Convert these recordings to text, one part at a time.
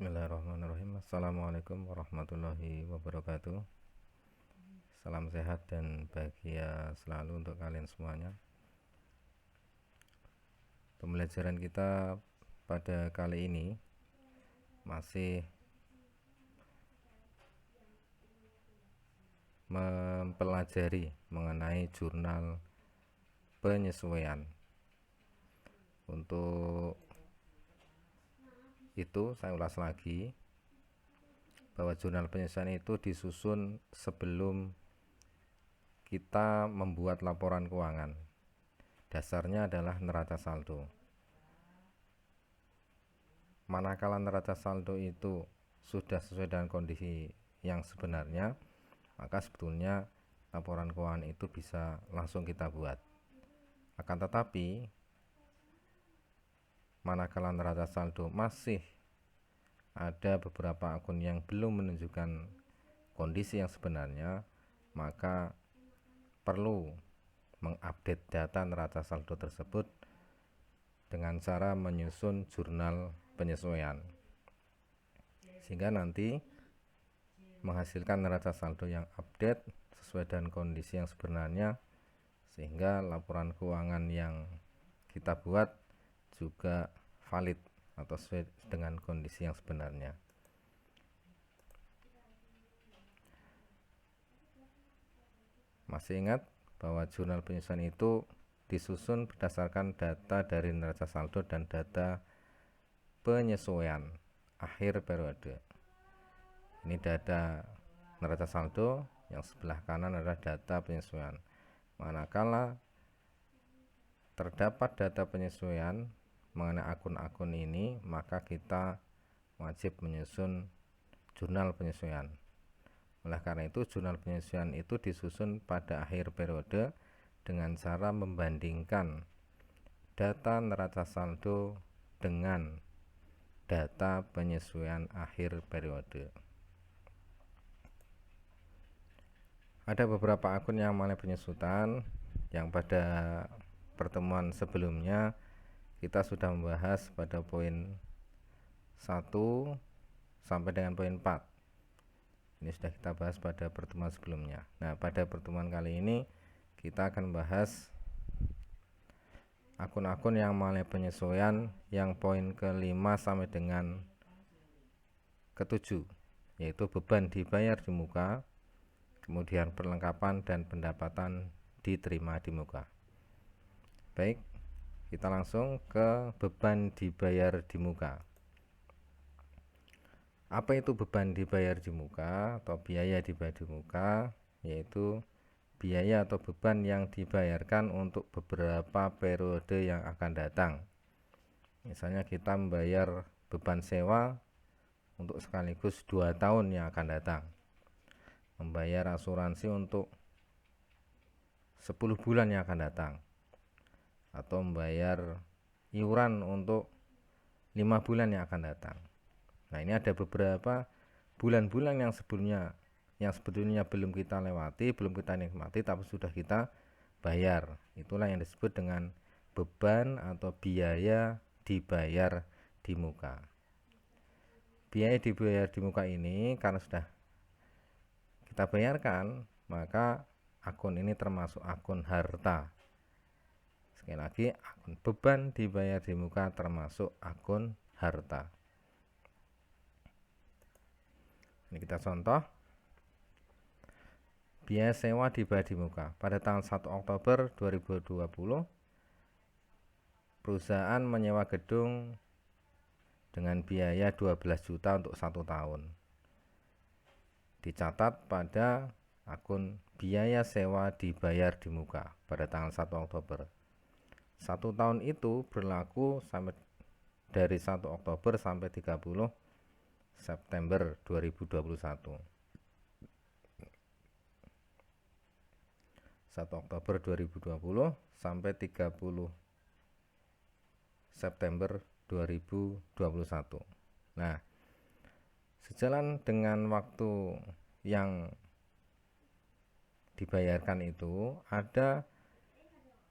Bismillahirrahmanirrahim. Assalamualaikum warahmatullahi wabarakatuh. Salam sehat dan bahagia selalu untuk kalian semuanya. Pembelajaran kita pada kali ini masih mempelajari mengenai jurnal penyesuaian. Untuk itu saya ulas lagi bahwa jurnal penyesuaian itu disusun sebelum kita membuat laporan keuangan. Dasarnya adalah neraca saldo. Manakala neraca saldo itu sudah sesuai dengan kondisi yang sebenarnya, maka sebetulnya laporan keuangan itu bisa langsung kita buat. Akan tetapi manakala neraca saldo masih ada beberapa akun yang belum menunjukkan kondisi yang sebenarnya, maka perlu mengupdate data neraca saldo tersebut dengan cara menyusun jurnal penyesuaian, sehingga nanti menghasilkan neraca saldo yang update sesuai dengan kondisi yang sebenarnya, sehingga laporan keuangan yang kita buat juga valid atau sesuai dengan kondisi yang sebenarnya. Masih ingat bahwa jurnal penyesuaian itu disusun berdasarkan data dari neraca saldo dan data penyesuaian akhir periode. Ini data neraca saldo, yang sebelah kanan adalah data penyesuaian. Manakala terdapat data penyesuaian mengenai akun-akun ini, maka kita wajib menyusun jurnal penyesuaian. Oleh karena itu, jurnal penyesuaian itu disusun pada akhir periode dengan cara membandingkan data neraca saldo dengan data penyesuaian akhir periode. Ada beberapa akun yang mengalami penyusutan yang pada pertemuan sebelumnya kita sudah membahas pada poin 1 sampai dengan poin 4. Ini sudah kita bahas pada pertemuan sebelumnya. Nah, pada pertemuan kali ini kita akan bahas akun-akun yang mengalami penyesuaian yang poin ke-5 sampai dengan ke-7, yaitu beban dibayar di muka, kemudian perlengkapan dan pendapatan diterima di muka. Baik, kita langsung ke beban dibayar di muka. Apa itu beban dibayar di muka atau biaya dibayar di muka? Yaitu biaya atau beban yang dibayarkan untuk beberapa periode yang akan datang. Misalnya kita membayar beban sewa untuk sekaligus 2 tahun yang akan datang, membayar asuransi untuk 10 bulan yang akan datang, atau membayar iuran untuk 5 bulan yang akan datang. Nah, ini ada beberapa bulan-bulan yang sebetulnya belum kita lewati, belum kita nikmati, tapi sudah kita bayar. Itulah yang disebut dengan beban atau biaya dibayar di muka. Biaya dibayar di muka ini karena sudah kita bayarkan, maka akun ini termasuk akun harta. Sekali lagi, akun beban dibayar di muka termasuk akun harta. Ini kita contoh. Biaya sewa dibayar di muka. Pada tanggal 1 Oktober 2020, perusahaan menyewa gedung dengan biaya 12 juta untuk 1 tahun. Dicatat pada akun biaya sewa dibayar di muka pada tanggal 1 Oktober. 1 tahun itu berlaku sampai dari 1 Oktober sampai 30 September 2021. 1 Oktober 2020 sampai 30 September 2021. Nah, sejalan dengan waktu yang dibayarkan itu, ada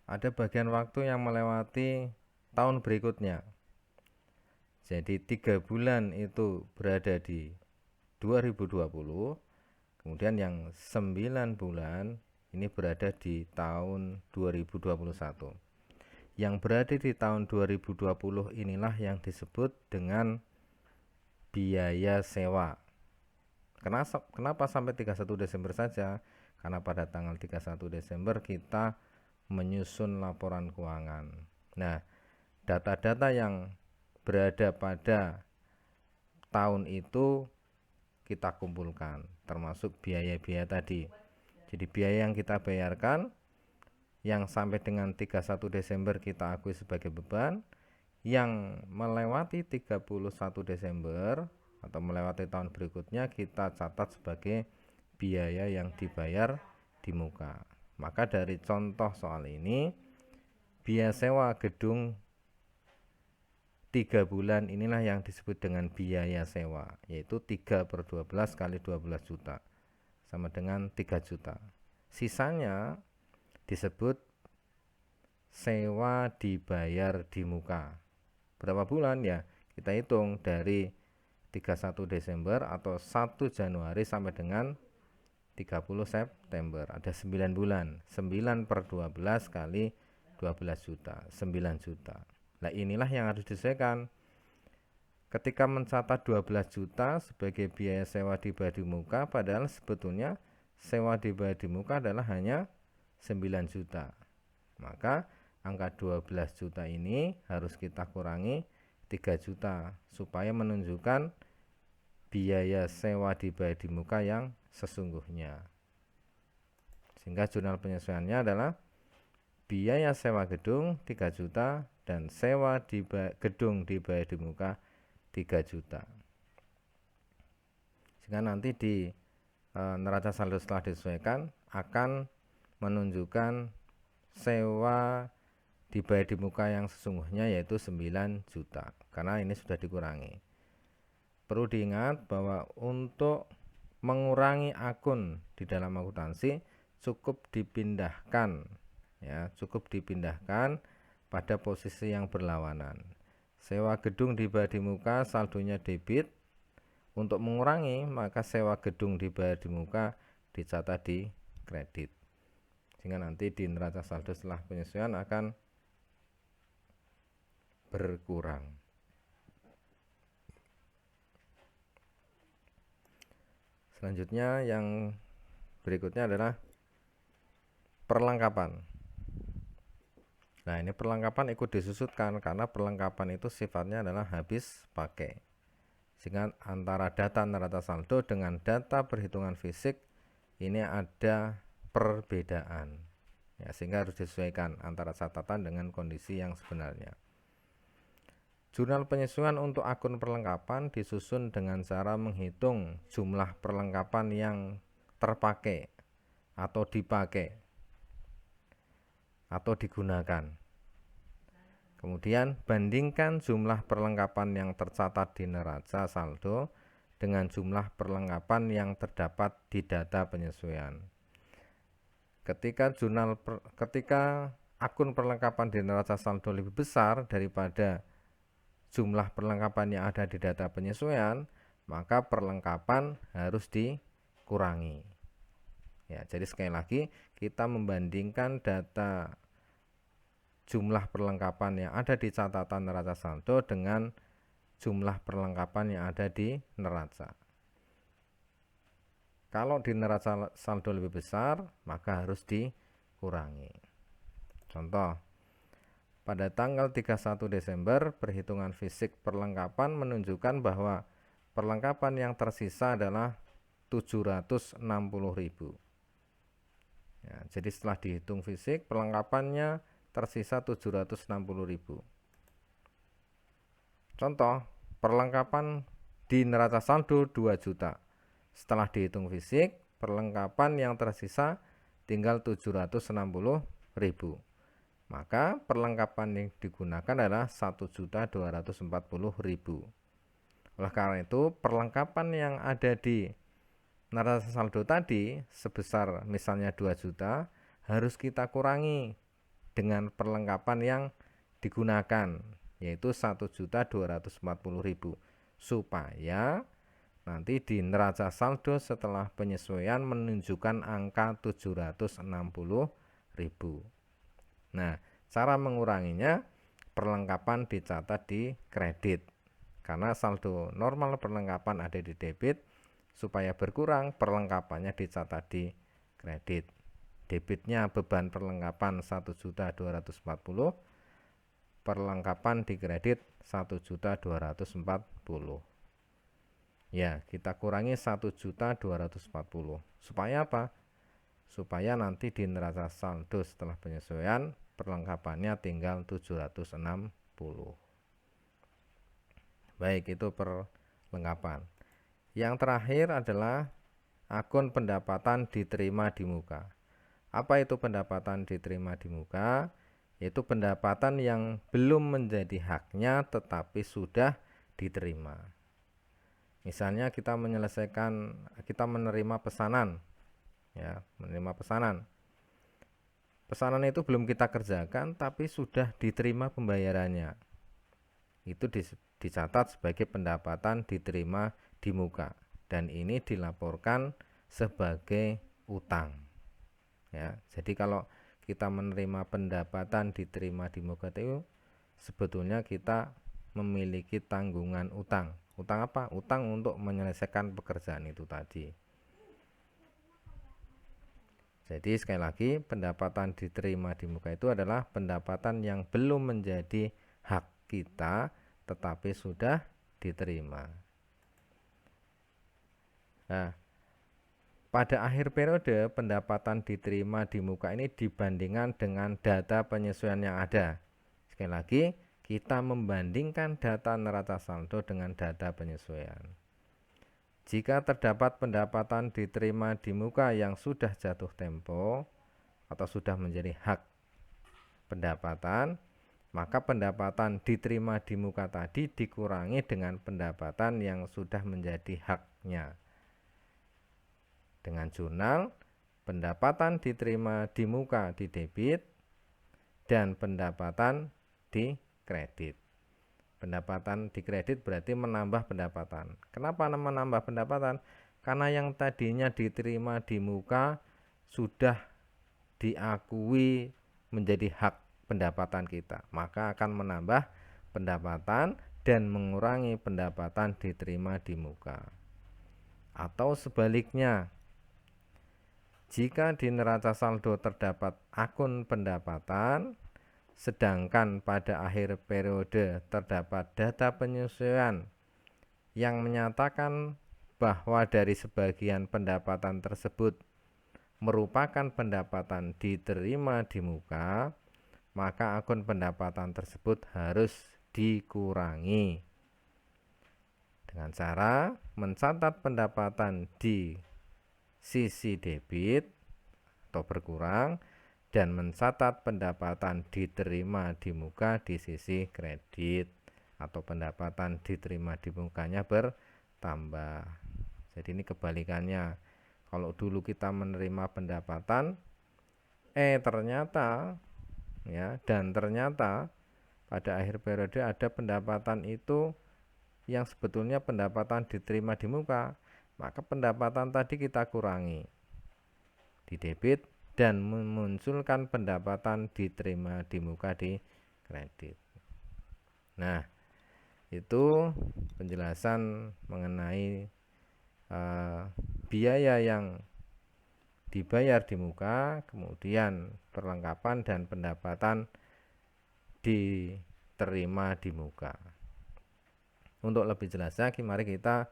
bagian waktu yang melewati tahun berikutnya. Jadi 3 bulan itu berada di 2020, kemudian yang 9 bulan ini berada di tahun 2021. Yang berada di tahun 2020 inilah yang disebut dengan biaya sewa. Kenapa sampai 31 Desember saja? Karena pada tanggal 31 Desember kita menyusun laporan keuangan. Nah, data-data yang berada pada tahun itu kita kumpulkan, termasuk biaya-biaya tadi. Jadi biaya yang kita bayarkan yang sampai dengan 31 Desember kita akui sebagai beban, yang melewati 31 Desember atau melewati tahun berikutnya kita catat sebagai biaya yang dibayar di muka. Maka dari contoh soal ini, biaya sewa gedung 3 bulan inilah yang disebut dengan biaya sewa, yaitu 3/12 kali 12 juta sama dengan 3 juta. Sisanya disebut sewa dibayar di muka. Berapa bulan ya? Kita hitung dari 31 Desember atau 1 Januari sampai dengan 30 September. Ada 9 bulan. 9/12 kali 12 juta, 9 juta. Nah, inilah yang harus disesuaikan. Ketika mencatat 12 juta sebagai biaya sewa dibayar di muka, padahal sebetulnya sewa dibayar di muka adalah hanya 9 juta. Maka angka 12 juta ini harus kita kurangi 3 juta supaya menunjukkan biaya sewa dibayar di muka yang sesungguhnya. Sehingga jurnal penyesuaiannya adalah biaya sewa gedung 3 juta dan sewa gedung dibayar di muka 3 juta. Sehingga nanti di neraca saldo setelah disesuaikan akan menunjukkan sewa dibayar di muka yang sesungguhnya yaitu 9 juta karena ini sudah dikurangi. Perlu diingat bahwa untuk mengurangi akun di dalam akuntansi cukup dipindahkan pada posisi yang berlawanan. Sewa gedung dibayar di muka saldonya debit. Untuk mengurangi maka sewa gedung dibayar di muka dicatat di kredit. Sehingga nanti di neraca saldo setelah penyesuaian akan berkurang. Selanjutnya yang berikutnya adalah perlengkapan. Nah, ini perlengkapan ikut disusutkan karena perlengkapan itu sifatnya adalah habis pakai. Sehingga antara data neraca saldo dengan data perhitungan fisik ini ada perbedaan. Ya, sehingga harus disesuaikan antara catatan dengan kondisi yang sebenarnya. Jurnal penyesuaian untuk akun perlengkapan disusun dengan cara menghitung jumlah perlengkapan yang terpakai atau dipakai atau digunakan. Kemudian bandingkan jumlah perlengkapan yang tercatat di neraca saldo dengan jumlah perlengkapan yang terdapat di data penyesuaian. Ketika akun perlengkapan di neraca saldo lebih besar daripada jumlah perlengkapan yang ada di data penyesuaian, maka perlengkapan harus dikurangi. Ya, jadi sekali lagi kita membandingkan data jumlah perlengkapan yang ada di catatan neraca saldo dengan jumlah perlengkapan yang ada di neraca. Kalau di neraca saldo lebih besar, maka harus dikurangi. Contoh, pada tanggal 31 Desember, perhitungan fisik perlengkapan menunjukkan bahwa perlengkapan yang tersisa adalah 760.000. Ya, jadi setelah dihitung fisik, perlengkapannya tersisa 760.000. Contoh, perlengkapan di neraca saldo 2 juta. Setelah dihitung fisik, perlengkapan yang tersisa tinggal 760.000. Maka perlengkapan yang digunakan adalah 1.240.000. Oleh karena itu, perlengkapan yang ada di neraca saldo tadi sebesar misalnya 2 juta harus kita kurangi dengan perlengkapan yang digunakan yaitu 1.240.000, supaya nanti di neraca saldo setelah penyesuaian menunjukkan angka 760.000. Nah, cara menguranginya, perlengkapan dicatat di kredit. Karena saldo normal perlengkapan ada di debit, supaya berkurang perlengkapannya dicatat di kredit. Debitnya beban perlengkapan 1.240.000, perlengkapan di kredit 1.240.000. Ya, kita kurangi 1.240.000. Supaya apa? Supaya nanti di neraca saldo setelah penyesuaian perlengkapannya tinggal 760. Baik, itu perlengkapan. Yang terakhir adalah akun pendapatan diterima di muka. Apa itu pendapatan diterima di muka? Yaitu pendapatan yang belum menjadi haknya tetapi sudah diterima. Misalnya kita menerima pesanan, ya, menerima pesanan. Pesanan itu belum kita kerjakan tapi sudah diterima pembayarannya. Itu dicatat sebagai pendapatan diterima di muka, dan ini dilaporkan sebagai utang. Ya, jadi kalau kita menerima pendapatan diterima di muka itu sebetulnya kita memiliki tanggungan utang. Utang apa? Utang untuk menyelesaikan pekerjaan itu tadi. Jadi sekali lagi, pendapatan diterima di muka itu adalah pendapatan yang belum menjadi hak kita tetapi sudah diterima. Nah, pada akhir periode pendapatan diterima di muka ini dibandingkan dengan data penyesuaian yang ada. Sekali lagi, kita membandingkan data neraca saldo dengan data penyesuaian. Jika terdapat pendapatan diterima di muka yang sudah jatuh tempo atau sudah menjadi hak pendapatan, maka pendapatan diterima di muka tadi dikurangi dengan pendapatan yang sudah menjadi haknya. Dengan jurnal, pendapatan diterima di muka di debit dan pendapatan di kredit. Pendapatan di kredit berarti menambah pendapatan. Kenapa menambah pendapatan? Karena yang tadinya diterima di muka sudah diakui menjadi hak pendapatan kita, maka akan menambah pendapatan dan mengurangi pendapatan diterima di muka. Atau sebaliknya, jika di neraca saldo terdapat akun pendapatan, sedangkan pada akhir periode terdapat data penyesuaian yang menyatakan bahwa dari sebagian pendapatan tersebut merupakan pendapatan diterima di muka, maka akun pendapatan tersebut harus dikurangi dengan cara mencatat pendapatan di sisi debit atau berkurang dan mencatat pendapatan diterima di muka di sisi kredit atau pendapatan diterima di mukanya bertambah. Jadi ini kebalikannya. Kalau dulu kita menerima pendapatan ternyata pada akhir periode ada pendapatan itu yang sebetulnya pendapatan diterima di muka, maka pendapatan tadi kita kurangi di debit dan memunculkan pendapatan diterima di muka di kredit. Nah, itu penjelasan mengenai biaya yang dibayar di muka, kemudian perlengkapan dan pendapatan diterima di muka. Untuk lebih jelasnya, mari kita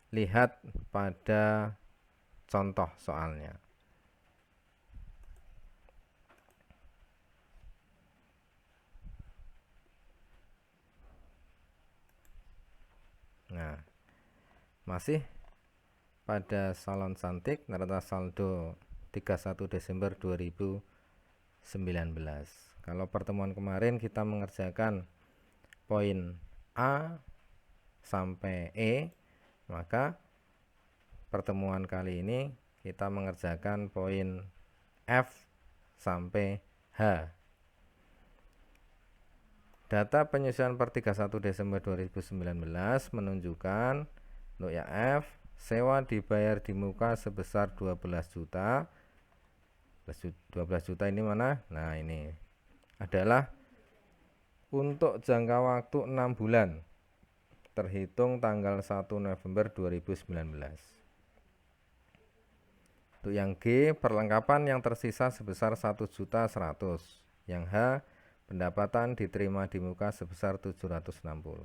lihat pada contoh soalnya. Nah, masih pada salon cantik neraca saldo 31 Desember 2019. Kalau pertemuan kemarin kita mengerjakan poin A sampai E, maka pertemuan kali ini kita mengerjakan poin F sampai H. Data penyusuan per 31 Desember 2019 menunjukkan untuk yang F, sewa dibayar di muka sebesar 12 juta. 12 juta ini mana? Nah, ini adalah untuk jangka waktu 6 bulan terhitung tanggal 1 November 2019. Untuk yang G, perlengkapan yang tersisa sebesar 1.100.000. Yang H, pendapatan diterima di muka sebesar 760.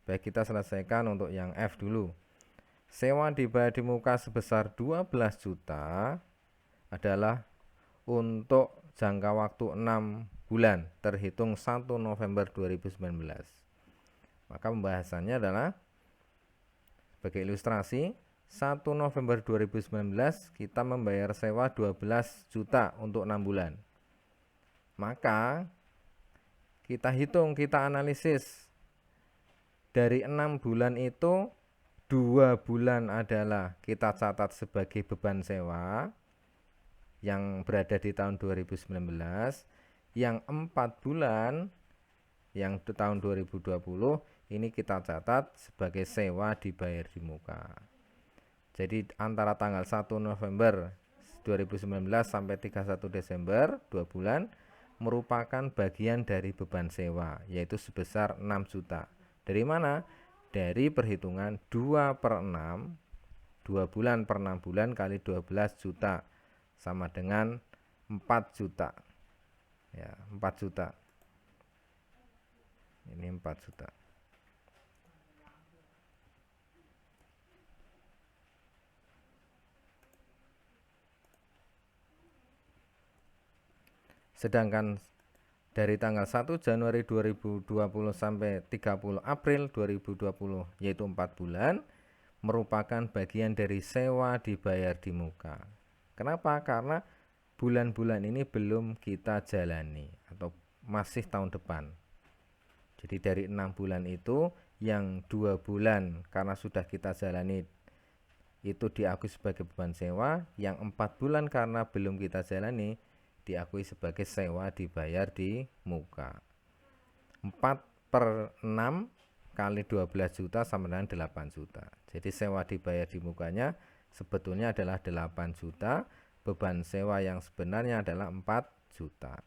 Baik, kita selesaikan untuk yang F dulu. Sewa dibayar di muka sebesar 12 juta adalah untuk jangka waktu 6 bulan terhitung 1 November 2019. Maka pembahasannya adalah sebagai ilustrasi, 1 November 2019 kita membayar sewa 12 juta untuk 6 bulan. Maka kita hitung, kita analisis. Dari 6 bulan itu 2 bulan adalah kita catat sebagai beban sewa yang berada di tahun 2019. Yang 4 bulan yang di tahun 2020 ini kita catat sebagai sewa dibayar di muka. Jadi antara tanggal 1 November 2019 sampai 31 Desember 2 bulan merupakan bagian dari beban sewa, yaitu sebesar 6 juta. Dari mana? Dari perhitungan 2/6, 2 bulan per 6 bulan kali 12 juta sama dengan 4 juta. Ya, 4 juta. Ini 4 juta. Sedangkan dari tanggal 1 Januari 2020 sampai 30 April 2020 yaitu 4 bulan merupakan bagian dari sewa dibayar di muka. Kenapa? Karena bulan-bulan ini belum kita jalani atau masih tahun depan. Jadi dari 6 bulan itu yang 2 bulan karena sudah kita jalani itu diakui sebagai beban sewa, yang 4 bulan karena belum kita jalani diakui sebagai sewa dibayar di muka. 4/6 kali 12 juta sama dengan 8 juta. Jadi sewa dibayar di mukanya sebetulnya adalah 8 juta, beban sewa yang sebenarnya adalah 4 juta.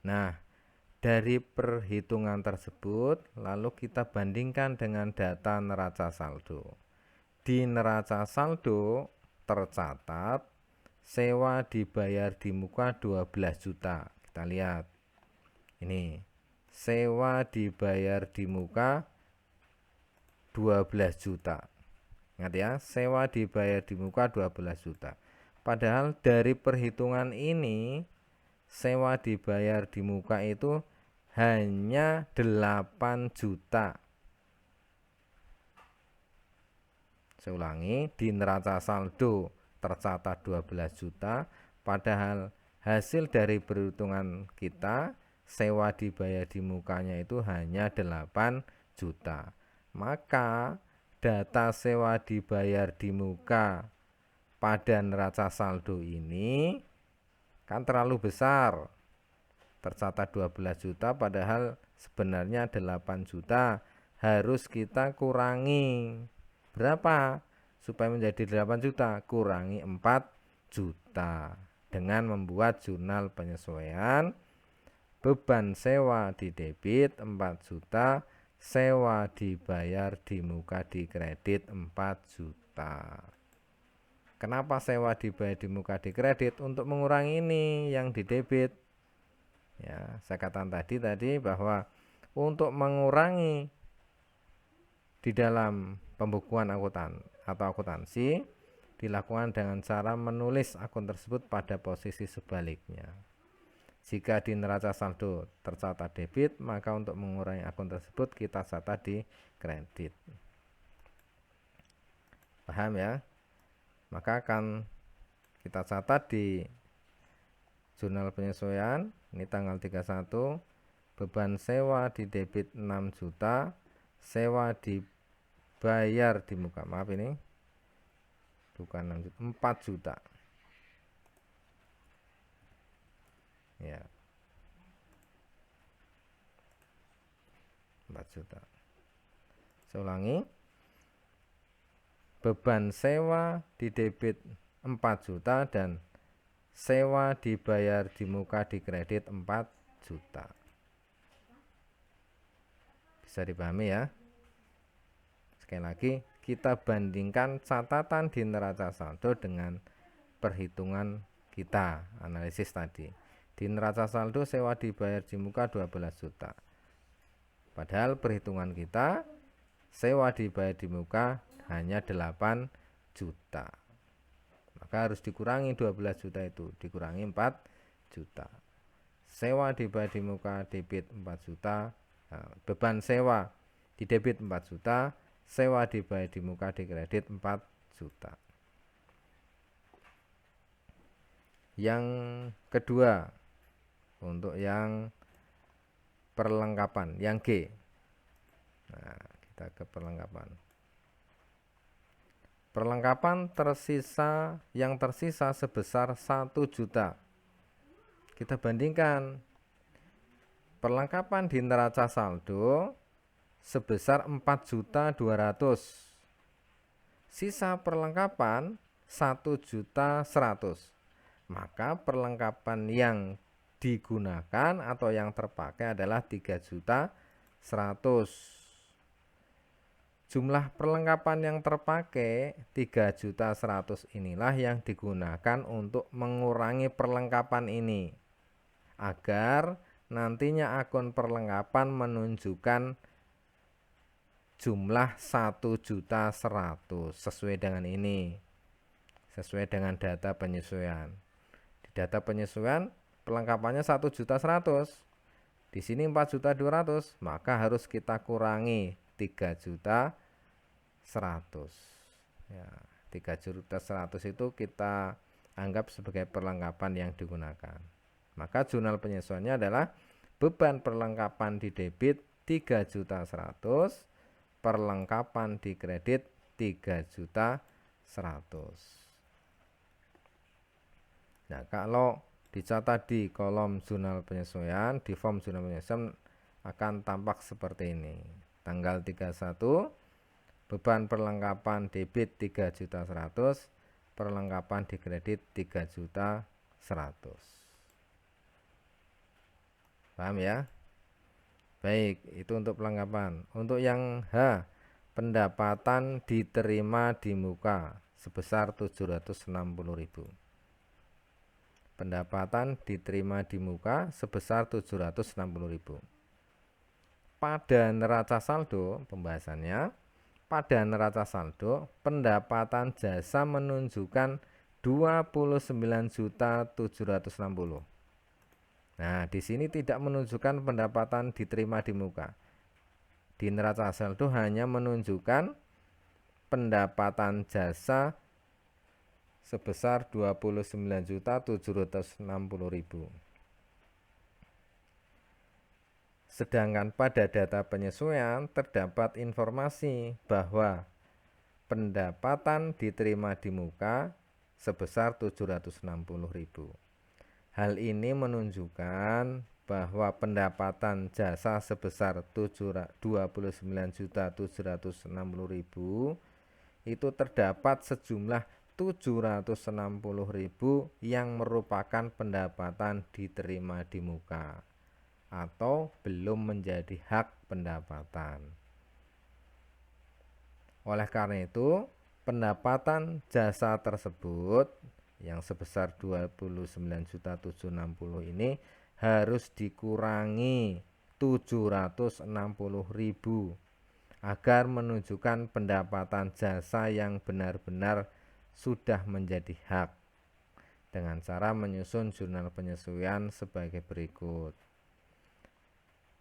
Nah, dari perhitungan tersebut lalu kita bandingkan dengan data neraca saldo. Di neraca saldo tercatat sewa dibayar di muka 12 juta. Kita lihat. Ini. Sewa dibayar di muka 12 juta. Ingat ya, sewa dibayar di muka 12 juta. Padahal dari perhitungan ini sewa dibayar di muka itu hanya 8 juta. Saya ulangi, di neraca saldo tercatat 12 juta, padahal hasil dari perhitungan kita sewa dibayar di mukanya itu hanya 8 juta. Maka data sewa dibayar di muka pada neraca saldo ini kan terlalu besar. Tercatat 12 juta padahal sebenarnya 8 juta. Harus kita kurangi. Berapa? Supaya menjadi 8 juta, kurangi 4 juta dengan membuat jurnal penyesuaian beban sewa di debit 4 juta, sewa dibayar di muka di kredit 4 juta. Kenapa sewa dibayar di muka di kredit? Untuk mengurangi ini yang di debit. Ya, saya katakan tadi bahwa untuk mengurangi di dalam pembukuan akuntan atau akuntansi dilakukan dengan cara menulis akun tersebut pada posisi sebaliknya. Jika di neraca saldo tercatat debit, maka untuk mengurangi akun tersebut kita catat di kredit. Paham ya? Maka akan kita catat di jurnal penyesuaian, ini tanggal 31, beban sewa di debit 6 juta, sewa dibayar di muka, maaf ini bukan 6 juta, 4 juta. Ya. 4 juta. Saya ulangi, beban sewa di debit 4 juta dan sewa dibayar di muka di kredit 4 juta. Bisa dipahami ya? Sekali lagi, kita bandingkan catatan di neraca saldo dengan perhitungan kita, analisis tadi. Di neraca saldo sewa dibayar di muka 12 juta. Padahal perhitungan kita sewa dibayar di muka hanya 8 juta. Maka harus dikurangi 12 juta itu, dikurangi 4 juta. Sewa dibayar di muka debit 4 juta. Nah, beban sewa di debit 4 juta, sewa dibayar di muka di kredit 4 juta. Yang kedua, untuk yang perlengkapan, yang G. Nah, kita ke perlengkapan. Perlengkapan yang tersisa sebesar 1 juta. Kita bandingkan perlengkapan di neraca saldo sebesar 4.200.000. Sisa perlengkapan 1.100.000. Maka perlengkapan yang digunakan atau yang terpakai adalah 3.100.000. Jumlah perlengkapan yang terpakai 3.100.000 inilah yang digunakan untuk mengurangi perlengkapan ini, agar nantinya akun perlengkapan menunjukkan jumlah 1.100.000 sesuai dengan ini, sesuai dengan data penyesuaian. Di data penyesuaian perlengkapannya 1.100.000, di sini 4.200.000, maka harus kita kurangi 3.100.000. Ya, 3.100.000 itu kita anggap sebagai perlengkapan yang digunakan. Maka jurnal penyesuaiannya adalah beban perlengkapan di debit 3.100.000, perlengkapan di kredit 3.100.000. Nah, kalau dicatat di kolom jurnal penyesuaian, di form jurnal penyesuaian akan tampak seperti ini. Tanggal 31, beban perlengkapan debit 3.100.000, perlengkapan di kredit 3.100.000. Paham ya? Baik, itu untuk perlengkapan. Untuk yang H, pendapatan diterima di muka sebesar 760.000. Pendapatan diterima di muka sebesar 760.000. Pada neraca saldo, pembahasannya, pada neraca saldo, pendapatan jasa menunjukkan 29.760.000. Nah, di sini tidak menunjukkan pendapatan diterima di muka. Di neraca saldo hanya menunjukkan pendapatan jasa sebesar 29.760.000. Sedangkan pada data penyesuaian terdapat informasi bahwa pendapatan diterima di muka sebesar 760.000. Hal ini menunjukkan bahwa pendapatan jasa sebesar 29.760.000 itu terdapat sejumlah 760.000 yang merupakan pendapatan diterima di muka atau belum menjadi hak pendapatan. Oleh karena itu, pendapatan jasa tersebut yang sebesar 29.760 ini harus dikurangi 760.000 agar menunjukkan pendapatan jasa yang benar-benar sudah menjadi hak, dengan cara menyusun jurnal penyesuaian sebagai berikut.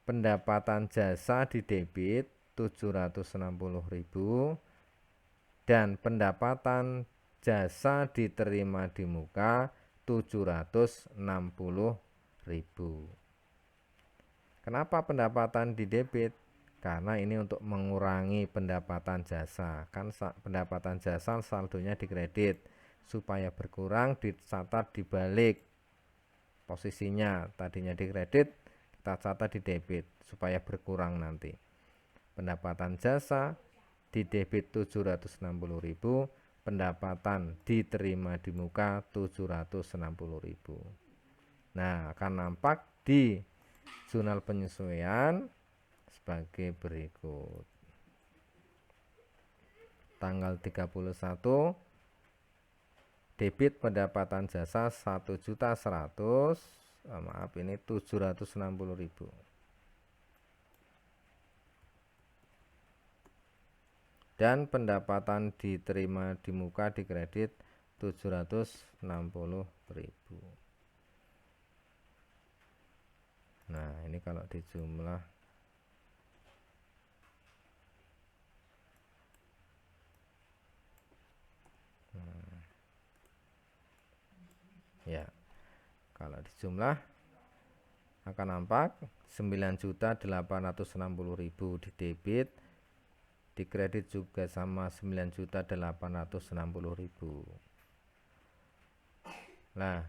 Pendapatan jasa di debit 760.000 dan pendapatan jasa diterima di muka 760.000. Kenapa pendapatan di debit? Karena ini untuk mengurangi pendapatan jasa. Kan pendapatan jasa saldonya di kredit, supaya berkurang dicatat dibalik posisinya. Tadinya di kredit, kita catat di debit supaya berkurang nanti. pendapatan jasa di debit 760.000, pendapatan diterima di muka 760.000. Nah, akan nampak di jurnal penyesuaian sebagai berikut. Tanggal 31 debit pendapatan jasa 1.100.000, maaf ini 760.000. Dan pendapatan diterima di muka dikredit 760.000. Nah, ini kalau dijumlah ya, kalau dijumlah akan nampak 9.860.000 di debit, di kredit juga sama 9.860.000. Nah,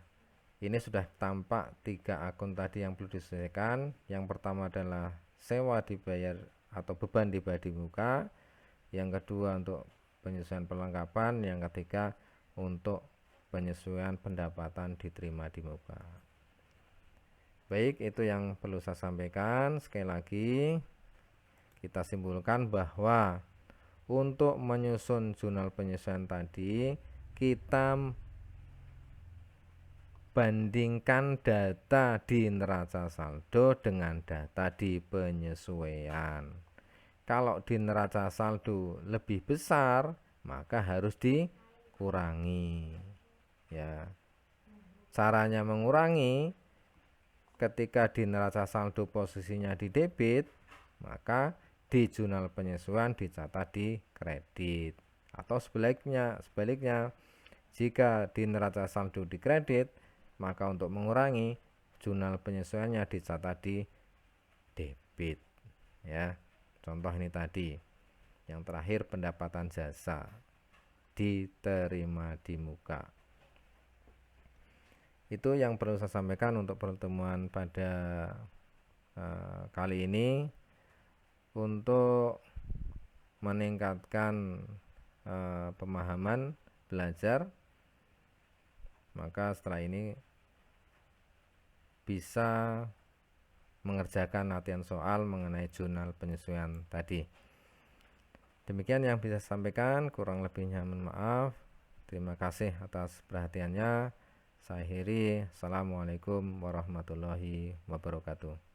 ini sudah tampak 3 akun tadi yang perlu diselesaikan. Yang pertama adalah sewa dibayar atau beban dibayar di muka, yang kedua untuk penyesuaian perlengkapan, yang ketiga untuk penyesuaian pendapatan diterima di muka. Baik, itu yang perlu saya sampaikan. Sekali lagi kita simpulkan bahwa untuk menyusun jurnal penyesuaian tadi, kita bandingkan data di neraca saldo dengan data di penyesuaian. Kalau di neraca saldo lebih besar, maka harus dikurangi. Ya. Caranya mengurangi, ketika di neraca saldo posisinya di debit, maka di jurnal penyesuaian dicatat di kredit. Atau sebaliknya, jika di neraca saldo di kredit, maka untuk mengurangi, jurnal penyesuaiannya dicatat di debit. Ya, contoh ini tadi. Yang terakhir pendapatan jasa diterima di muka. Itu yang perlu saya sampaikan untuk pertemuan pada kali ini. Untuk meningkatkan pemahaman belajar, maka setelah ini bisa mengerjakan latihan soal mengenai jurnal penyesuaian tadi. Demikian yang bisa saya sampaikan, kurang lebihnya mohon maaf. Terima kasih atas perhatiannya. Saya akhiri. Assalamualaikum warahmatullahi wabarakatuh.